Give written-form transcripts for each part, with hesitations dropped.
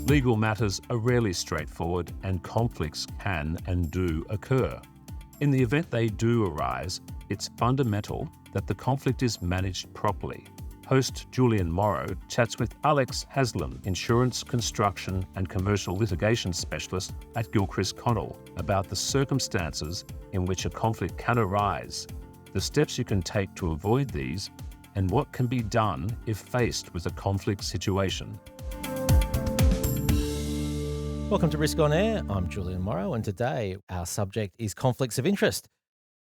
Legal matters are rarely straightforward and conflicts can and do occur. In the event they do arise, it's fundamental that the conflict is managed properly. Host Julian Morrow chats with Alex Haslam, insurance, construction and commercial litigation specialist at Gilchrist Connell, about the circumstances in which a conflict can arise, the steps you can take to avoid these, and what can be done if faced with a conflict situation. Welcome to Risk On Air. I'm Julian Morrow, and today our subject is conflicts of interest.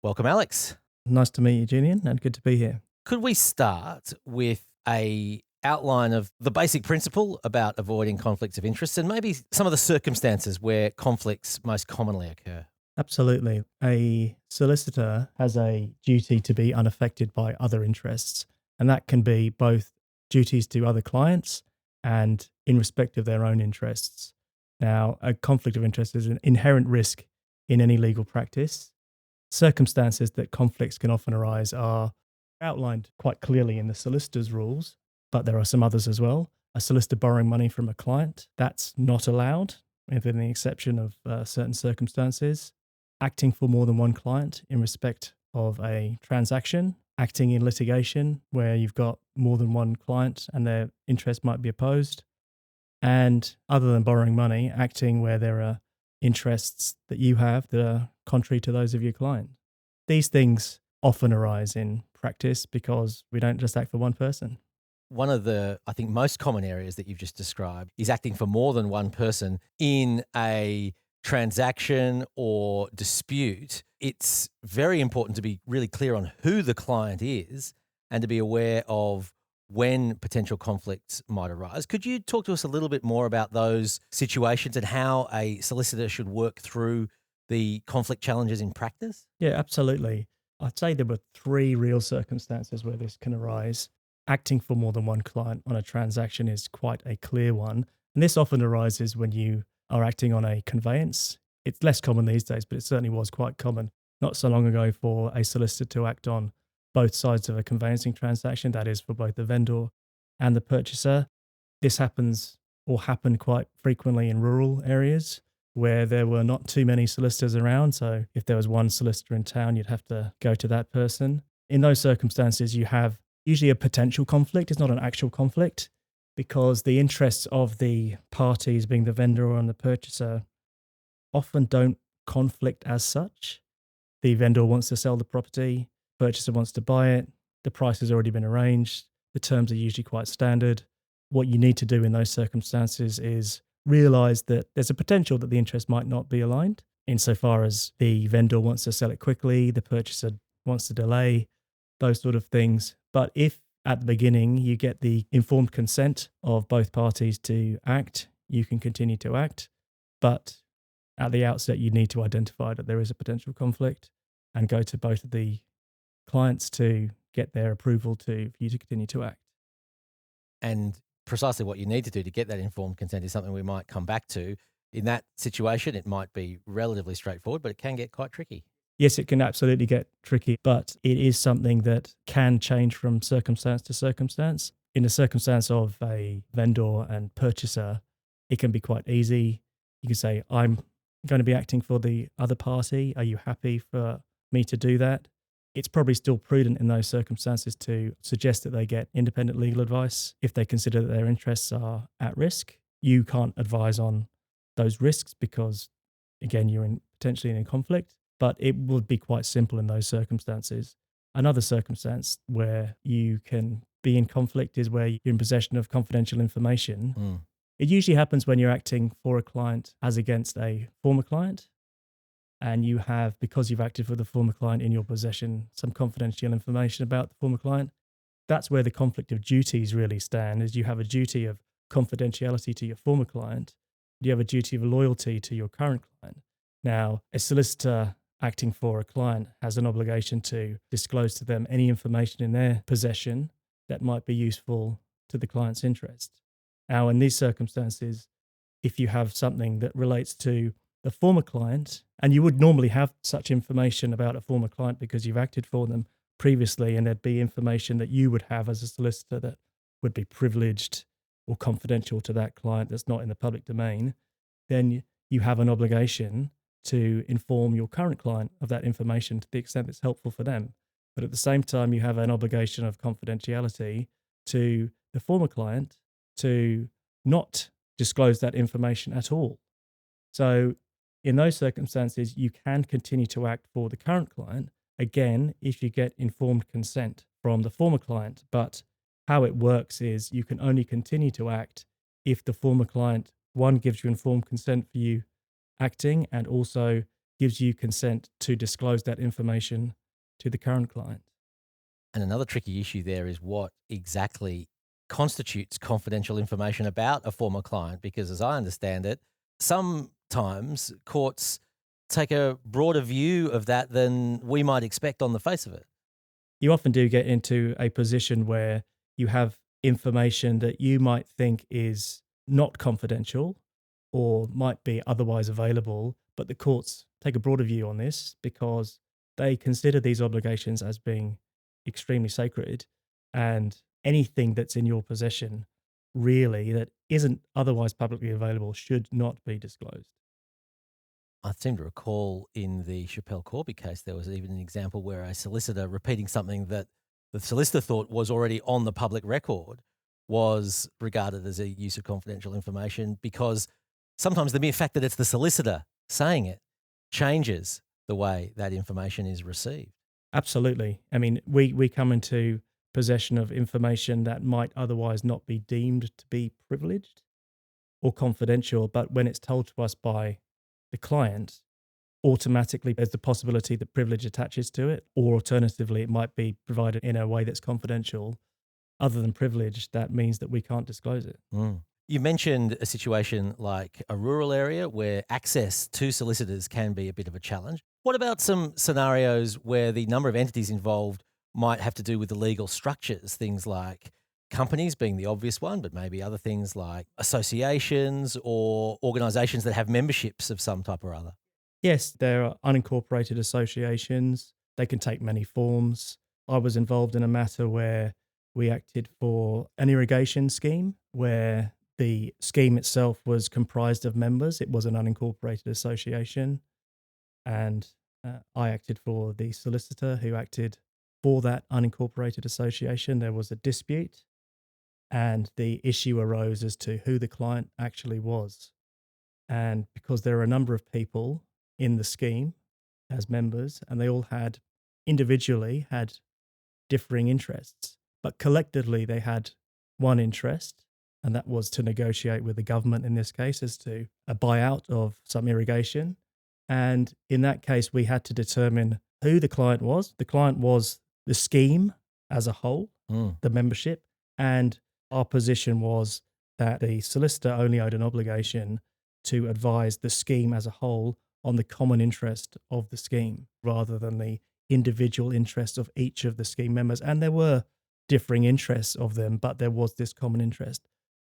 Welcome, Alex. Nice to meet you, Julian, and good to be here. Could we start with a outline of the basic principle about avoiding conflicts of interest and maybe some of the circumstances where conflicts most commonly occur? Absolutely. A solicitor has a duty to be unaffected by other interests, and that can be both duties to other clients and in respect of their own interests. Now, a conflict of interest is an inherent risk in any legal practice. Circumstances that conflicts can often arise are outlined quite clearly in the solicitor's rules, but there are some others as well. A solicitor borrowing money from a client, that's not allowed, within the exception of certain circumstances. Acting for more than one client in respect of a transaction, acting in litigation where you've got more than one client and their interest might be opposed, and other than borrowing money, acting where there are interests that you have that are contrary to those of your client. These things often arise in practice because we don't just act for one person. One of the, I think, most common areas that you've just described is acting for more than one person in a transaction or dispute. It's very important to be really clear on who the client is and to be aware of when potential conflicts might arise. Could you talk to us a little bit more about those situations and how a solicitor should work through the conflict challenges in practice? Yeah, absolutely. I'd say there were three real circumstances where this can arise. Acting for more than one client on a transaction is quite a clear one. And this often arises when you are acting on a conveyance. It's less common these days, but it certainly was quite common not so long ago for a solicitor to act on both sides of a conveyancing transaction, that is for both the vendor and the purchaser. This happens or happened quite frequently in rural areas where there were not too many solicitors around. So if there was one solicitor in town, you'd have to go to that person. In those circumstances, you have usually a potential conflict. It's not an actual conflict because the interests of the parties, being the vendor and the purchaser, often don't conflict as such. The vendor wants to sell the property, purchaser wants to buy it, the price has already been arranged, the terms are usually quite standard. What you need to do in those circumstances is realize that there's a potential that the interest might not be aligned insofar as the vendor wants to sell it quickly, the purchaser wants to delay, those sort of things. But if at the beginning you get the informed consent of both parties to act, you can continue to act. But at the outset, you need to identify that there is a potential conflict and go to both of the clients to get their approval for you to continue to act. And precisely what you need to do to get that informed consent is something we might come back to. In that situation, it might be relatively straightforward, but it can get quite tricky. Yes, it can absolutely get tricky, but it is something that can change from circumstance to circumstance. In the circumstance of a vendor and purchaser, it can be quite easy. You can say, I'm going to be acting for the other party. Are you happy for me to do that? It's probably still prudent in those circumstances to suggest that they get independent legal advice if they consider that their interests are at risk. You can't advise on those risks because, again, you're potentially in a conflict, but it would be quite simple in those circumstances. Another circumstance where you can be in conflict is where you're in possession of confidential information. It usually happens when you're acting for a client as against a former client. And you have, because you've acted for the former client in your possession, some confidential information about the former client. That's where the conflict of duties really stand, is you have a duty of confidentiality to your former client. You have a duty of loyalty to your current client. Now, a solicitor acting for a client has an obligation to disclose to them any information in their possession that might be useful to the client's interest. Now, in these circumstances, if you have something that relates to the former client, and you would normally have such information about a former client because you've acted for them previously, and there'd be information that you would have as a solicitor that would be privileged or confidential to that client that's not in the public domain, then you have an obligation to inform your current client of that information to the extent it's helpful for them. But at the same time, you have an obligation of confidentiality to the former client to not disclose that information at all. So, in those circumstances, you can continue to act for the current client, again, if you get informed consent from the former client. But how it works is you can only continue to act if the former client, one, gives you informed consent for you acting, and also gives you consent to disclose that information to the current client. And another tricky issue there is what exactly constitutes confidential information about a former client, because as I understand it, sometimes courts take a broader view of that than we might expect on the face of it. You often do get into a position where you have information that you might think is not confidential or might be otherwise available, but the courts take a broader view on this because they consider these obligations as being extremely sacred, and anything that's in your possession really that isn't otherwise publicly available should not be disclosed. I seem to recall in the Chappelle Corby case, there was even an example where a solicitor repeating something that the solicitor thought was already on the public record was regarded as a use of confidential information, because sometimes the mere fact that it's the solicitor saying it changes the way that information is received. Absolutely. I mean, we come into possession of information that might otherwise not be deemed to be privileged or confidential, but when it's told to us by the client, automatically there's the possibility that privilege attaches to it, or alternatively, it might be provided in a way that's confidential. Other than privilege, that means that we can't disclose it. Mm. You mentioned a situation like a rural area where access to solicitors can be a bit of a challenge. What about some scenarios where the number of entities involved might have to do with the legal structures, things like companies being the obvious one, but maybe other things like associations or organisations that have memberships of some type or other? Yes, there are unincorporated associations. They can take many forms. I was involved in a matter where we acted for an irrigation scheme where the scheme itself was comprised of members. It was an unincorporated association. And I acted for the solicitor who acted for that unincorporated association. There was a dispute, and the issue arose as to who the client actually was. And because there are a number of people in the scheme as members, and they all had individually had differing interests, but collectively they had one interest, and that was to negotiate with the government in this case as to a buyout of some irrigation. And in that case, we had to determine who the client was. The client was the scheme as a whole, the membership, and our position was that the solicitor only owed an obligation to advise the scheme as a whole on the common interest of the scheme rather than the individual interests of each of the scheme members. And there were differing interests of them, but there was this common interest.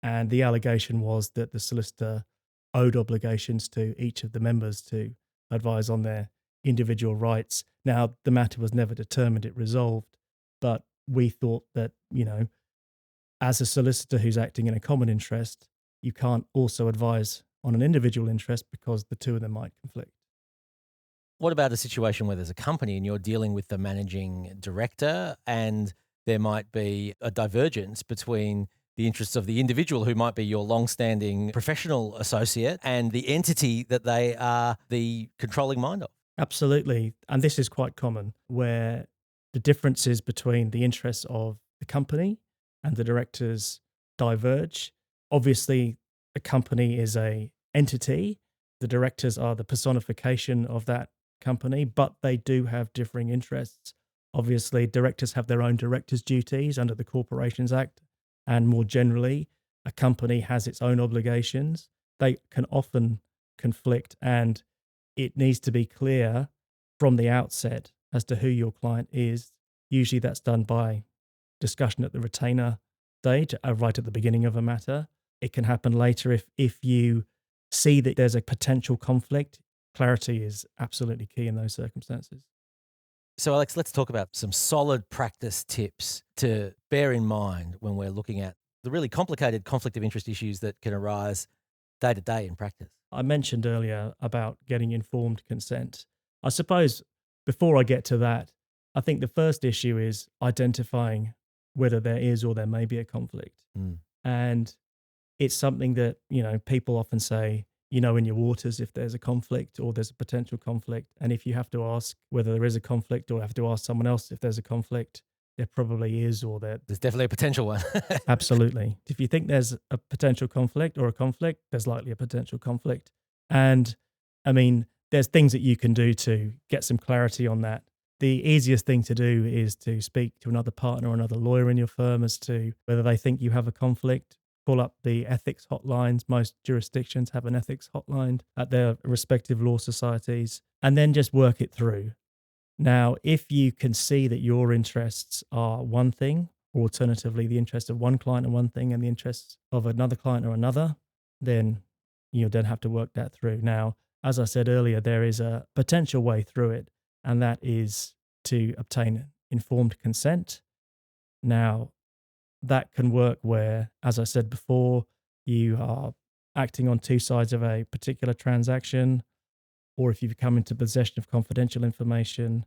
And the allegation was that the solicitor owed obligations to each of the members to advise on their individual rights. Now, the matter was never determined, it resolved, but we thought that, as a solicitor who's acting in a common interest, you can't also advise on an individual interest because the two of them might conflict. What about a situation where there's a company and you're dealing with the managing director and there might be a divergence between the interests of the individual who might be your long-standing professional associate and the entity that they are the controlling mind of? Absolutely. And this is quite common where the differences between the interests of the company and the directors diverge. Obviously, a company is a entity. The directors are the personification of that company, but they do have differing interests. Obviously, directors have their own directors' duties under the Corporations Act, and more generally, a company has its own obligations. They can often conflict, and it needs to be clear from the outset as to who your client is. Usually that's done by discussion at the retainer stage, right at the beginning of a matter. It can happen later if you see that there's a potential conflict. Clarity is absolutely key in those circumstances. So, Alex, let's talk about some solid practice tips to bear in mind when we're looking at the really complicated conflict of interest issues that can arise day to day in practice. I mentioned earlier about getting informed consent. I suppose before I get to that, I think the first issue is identifying whether there is or there may be a conflict. Mm. And it's something that, people often say, in your waters if there's a conflict or there's a potential conflict. And if you have to ask whether there is a conflict or have to ask someone else if there's a conflict, there probably is, or there. There's definitely a potential one. Absolutely. If you think there's a potential conflict or a conflict, there's likely a potential conflict. And I mean, there's things that you can do to get some clarity on that. The easiest thing to do is to speak to another partner or another lawyer in your firm as to whether they think you have a conflict. Call up the ethics hotlines. Most jurisdictions have an ethics hotline at their respective law societies, and then just work it through. Now, if you can see that your interests are one thing, or alternatively, the interests of one client are one thing and the interests of another client are another, then you'll then have to work that through. Now, as I said earlier, there is a potential way through it, and that is to obtain informed consent. Now, that can work where, as I said before, you are acting on two sides of a particular transaction, or if you come into possession of confidential information.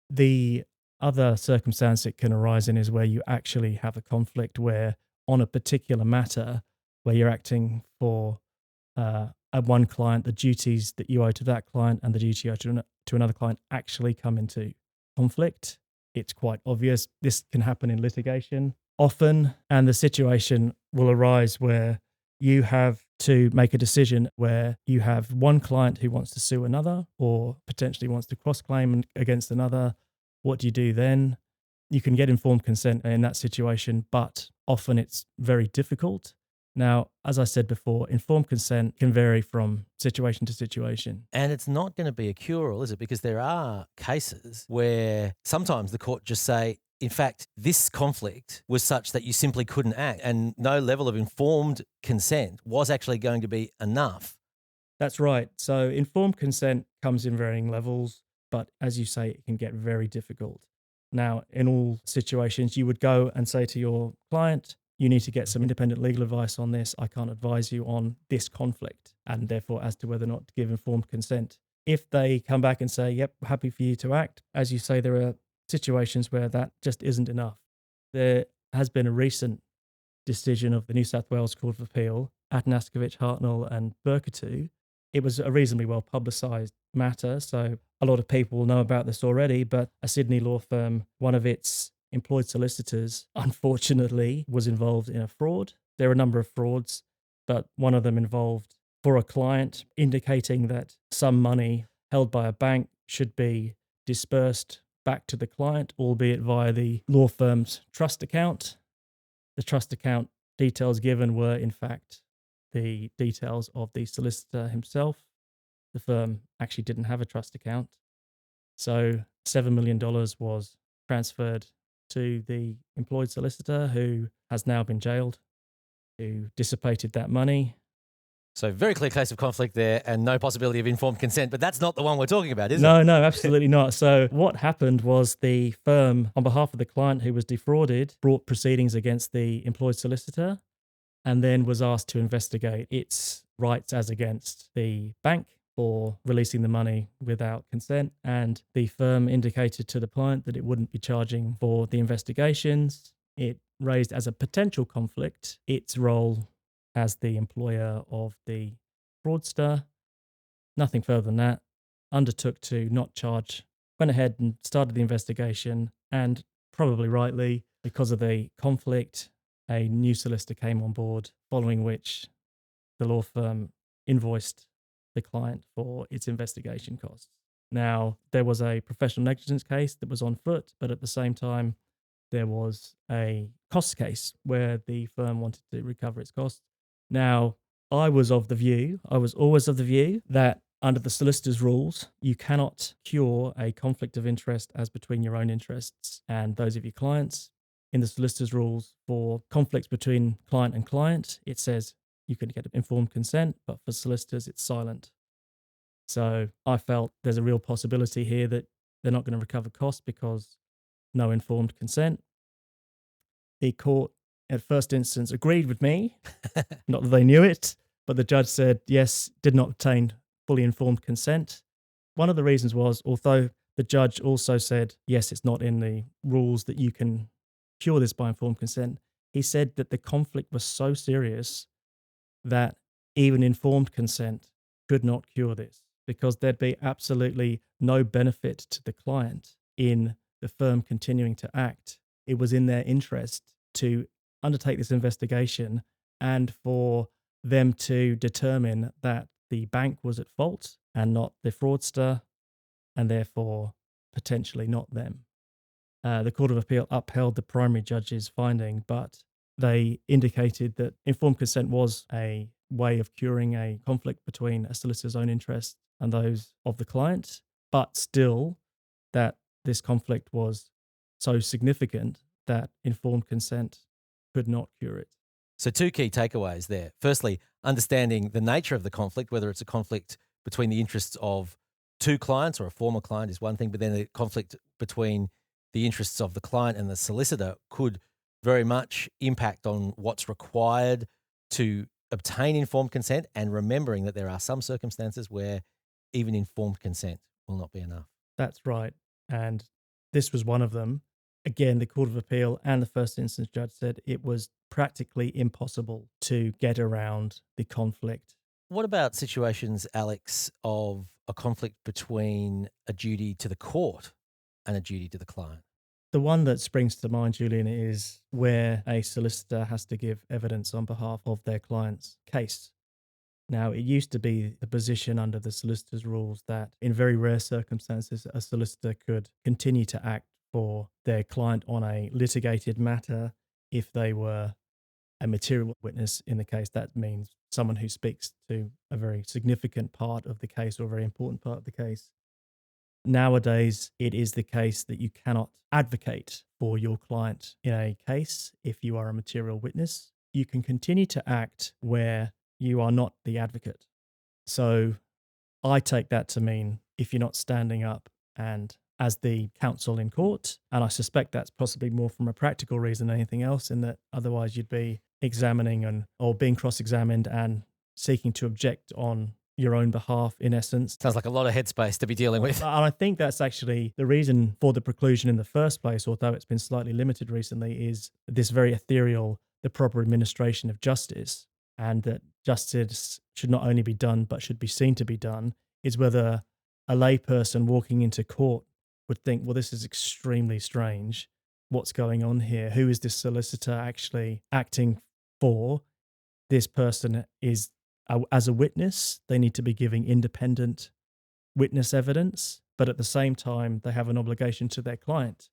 The other circumstance it can arise in is where you actually have a conflict where, on a particular matter, where you're acting for at one client, the duties that you owe to that client and the duty you owe to another client actually come into conflict. It's quite obvious. This can happen in litigation often, and the situation will arise where you have to make a decision where you have one client who wants to sue another or potentially wants to cross-claim against another. What do you do then? You can get informed consent in that situation, but often it's very difficult. Now, as I said before, informed consent can vary from situation to situation. And it's not going to be a cure-all, is it? Because there are cases where sometimes the court just say, in fact, this conflict was such that you simply couldn't act, and no level of informed consent was actually going to be enough. That's right. So informed consent comes in varying levels, but as you say, it can get very difficult. Now, in all situations, you would go and say to your client, you need to get some independent legal advice on this. I can't advise you on this conflict, and therefore as to whether or not to give informed consent. If they come back and say, yep, happy for you to act, as you say, there are situations where that just isn't enough. There has been a recent decision of the New South Wales Court of Appeal, Atanaskevich, Hartnell and Berkatu. It was a reasonably well publicised matter, so a lot of people will know about this already, but a Sydney law firm, one of its employed solicitors, unfortunately, was involved in a fraud. There are a number of frauds, but one of them involved for a client, indicating that some money held by a bank should be dispersed back to the client, albeit via the law firm's trust account. The trust account details given were, in fact, the details of the solicitor himself. The firm actually didn't have a trust account. So $7 million was transferred to the employed solicitor, who has now been jailed, who dissipated that money. So very clear case of conflict there and no possibility of informed consent, but that's not the one we're talking about, is it? No, absolutely not. So what happened was the firm, on behalf of the client who was defrauded, brought proceedings against the employed solicitor and then was asked to investigate its rights as against the bank for releasing the money without consent. And the firm indicated to the client that it wouldn't be charging for the investigations. It raised as a potential conflict its role as the employer of the fraudster. Nothing further than that. Undertook to not charge, went ahead and started the investigation, and probably rightly, because of the conflict, a new solicitor came on board, following which the law firm invoiced the client for its investigation costs. Now, there was a professional negligence case that was on foot, but at the same time, there was a cost case where the firm wanted to recover its costs. Now, I was always of the view that under the solicitor's rules, you cannot cure a conflict of interest as between your own interests and those of your clients. In the solicitor's rules for conflicts between client and client, it says you can get informed consent, but for solicitors, it's silent. So I felt there's a real possibility here that they're not going to recover costs because no informed consent. The court at first instance agreed with me, not that they knew it, but the judge said, yes, did not obtain fully informed consent. One of the reasons was, although the judge also said, yes, it's not in the rules that you can cure this by informed consent, he said that the conflict was so serious that even informed consent could not cure this, because there'd be absolutely no benefit to the client in the firm continuing to act. It was in their interest to undertake this investigation and for them to determine that the bank was at fault and not the fraudster, and therefore potentially not them. The Court of Appeal upheld the primary judge's finding, but they indicated that informed consent was a way of curing a conflict between a solicitor's own interests and those of the client, but still that this conflict was so significant that informed consent could not cure it. So 2 key takeaways there. Firstly, understanding the nature of the conflict, whether it's a conflict between the interests of 2 clients or a former client is one thing, but then the conflict between the interests of the client and the solicitor could very much impact on what's required to obtain informed consent, and remembering that there are some circumstances where even informed consent will not be enough. That's right. And this was one of them. Again, the Court of Appeal and the first instance judge said it was practically impossible to get around the conflict. What about situations, Alex, of a conflict between a duty to the court and a duty to the client? The one that springs to mind, Julian, is where a solicitor has to give evidence on behalf of their client's case. Now, it used to be the position under the solicitor's rules that in very rare circumstances, a solicitor could continue to act for their client on a litigated matter if they were a material witness in the case. That means someone who speaks to a very significant part of the case or a very important part of the case. Nowadays, it is the case that you cannot advocate for your client in a case if you are a material witness. You can continue to act where you are not the advocate. So I take that to mean if you're not standing up and as the counsel in court, and I suspect that's possibly more from a practical reason than anything else, in that otherwise you'd be examining or being cross-examined and seeking to object on your own behalf, in essence. Sounds like a lot of headspace to be dealing with. And I think that's actually the reason for the preclusion in the first place, although it's been slightly limited recently, is this very ethereal, the proper administration of justice, and that justice should not only be done, but should be seen to be done, is whether a layperson walking into court would think, well, this is extremely strange. What's going on here? Who is this solicitor actually acting for? This person is, as a witness, they need to be giving independent witness evidence, but at the same time, they have an obligation to their client.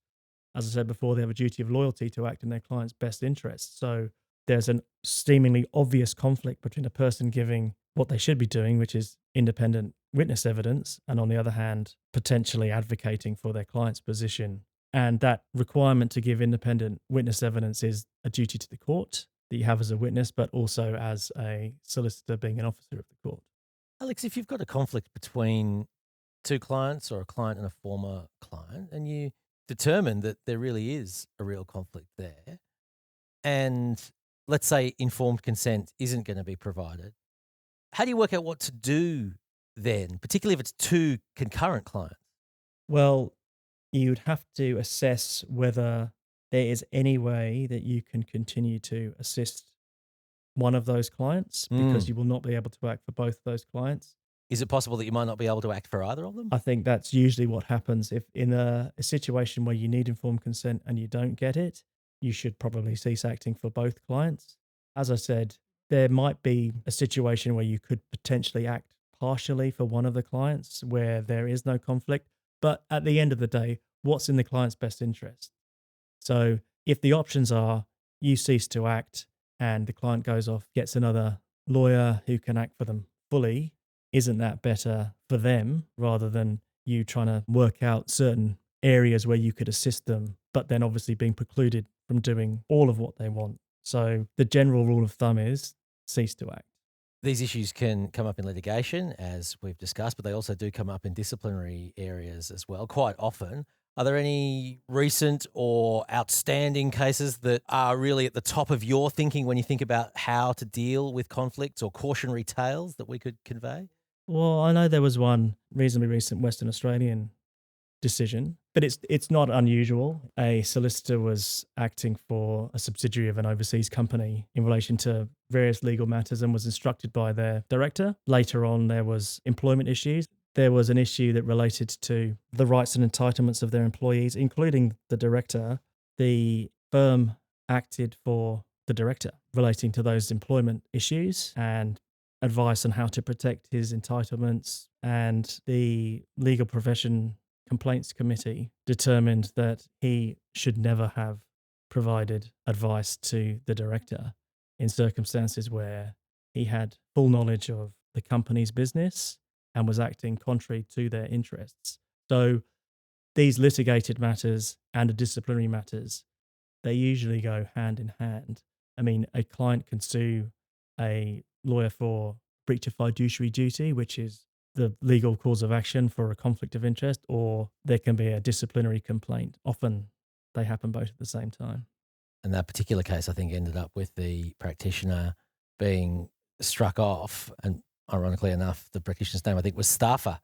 As I said before, they have a duty of loyalty to act in their client's best interest. So there's a seemingly obvious conflict between a person giving what they should be doing, which is independent witness evidence, and on the other hand, potentially advocating for their client's position. And that requirement to give independent witness evidence is a duty to the court that you have as a witness, but also as a solicitor being an officer of the court. Alex, if you've got a conflict between 2 clients or a client and a former client, and you determine that there really is a real conflict there, and let's say informed consent isn't going to be provided, how do you work out what to do then, particularly if it's 2 concurrent clients? Well, you'd have to assess whether there is any way that you can continue to assist one of those clients, because you will not be able to act for both of those clients. Is it possible that you might not be able to act for either of them? I think that's usually what happens. If in a situation where you need informed consent and you don't get it, you should probably cease acting for both clients. As I said, there might be a situation where you could potentially act partially for one of the clients where there is no conflict. But at the end of the day, what's in the client's best interest? So if the options are you cease to act and the client goes off, gets another lawyer who can act for them fully, isn't that better for them rather than you trying to work out certain areas where you could assist them, but then obviously being precluded from doing all of what they want? So the general rule of thumb is cease to act. These issues can come up in litigation, as we've discussed, but they also do come up in disciplinary areas as well, quite often. Are there any recent or outstanding cases that are really at the top of your thinking when you think about how to deal with conflicts or cautionary tales that we could convey? Well, I know there was one reasonably recent Western Australian decision, but it's not unusual. A solicitor was acting for a subsidiary of an overseas company in relation to various legal matters and was instructed by their director. Later on, there was employment issues. There was an issue that related to the rights and entitlements of their employees, including the director. The firm acted for the director relating to those employment issues and advice on how to protect his entitlements. And the legal profession complaints committee determined that he should never have provided advice to the director in circumstances where he had full knowledge of the company's business and was acting contrary to their interests. So these litigated matters and the disciplinary matters, they usually go hand in hand. I mean, a client can sue a lawyer for breach of fiduciary duty, which is the legal cause of action for a conflict of interest, or there can be a disciplinary complaint. Often they happen both at the same time. And that particular case, I think, ended up with the practitioner being struck off. And ironically enough, the practitioner's name, I think, was Staffer,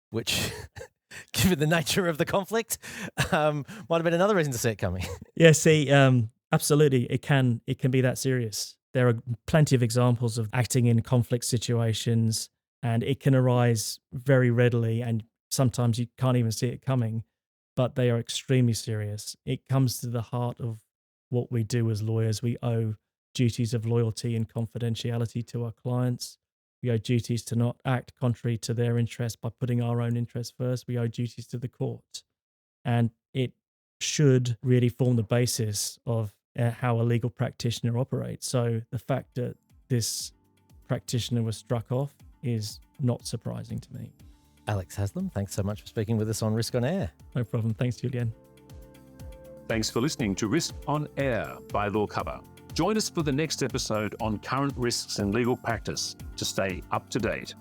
which, given the nature of the conflict, might have been another reason to see it coming. Yeah, see, absolutely, it can be that serious. There are plenty of examples of acting in conflict situations, and it can arise very readily, and sometimes you can't even see it coming, but they are extremely serious. It comes to the heart of what we do as lawyers. We owe duties of loyalty and confidentiality to our clients. We owe duties to not act contrary to their interests by putting our own interests first. We owe duties to the court. And it should really form the basis of how a legal practitioner operates. So the fact that this practitioner was struck off is not surprising to me. Alex Haslam, thanks so much for speaking with us on Risk on Air. No problem. Thanks, Julian. Thanks for listening to Risk on Air by Law Cover. Join us for the next episode on current risks in legal practice to stay up to date.